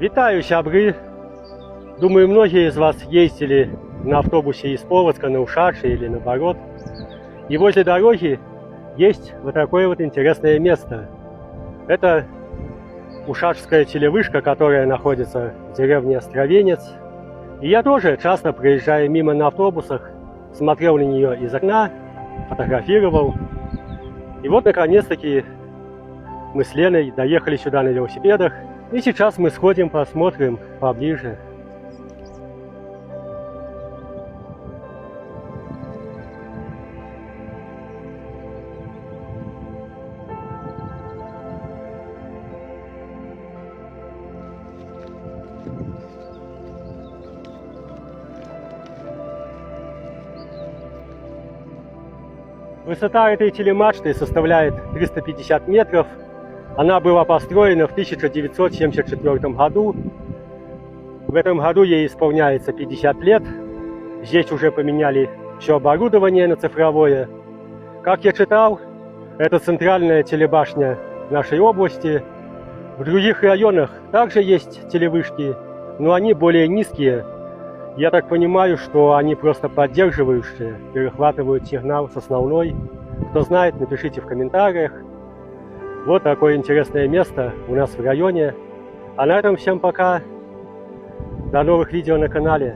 Витаю, сябры! Думаю, многие из вас ездили на автобусе из Полоцка на Ушачи или наоборот. И возле дороги есть вот такое вот интересное место. Это Ушачская телевышка, которая находится в деревне Островенец. И я тоже часто, проезжая мимо на автобусах, смотрел на нее из окна, фотографировал. И вот, наконец-таки, мы с Леной доехали сюда на велосипедах. И сейчас мы сходим, посмотрим поближе. Высота этой телемачты составляет 350 метров. Она была построена в 1974 году. В этом году ей исполняется 50 лет. Здесь уже поменяли все оборудование на цифровое. Как я читал, это центральная телебашня нашей области. В других районах также есть телевышки, но они более низкие. Я так понимаю, что они просто поддерживающие, перехватывают сигнал с основной. Кто знает, напишите в комментариях. Вот такое интересное место у нас в районе. А на этом всем пока. До новых видео на канале.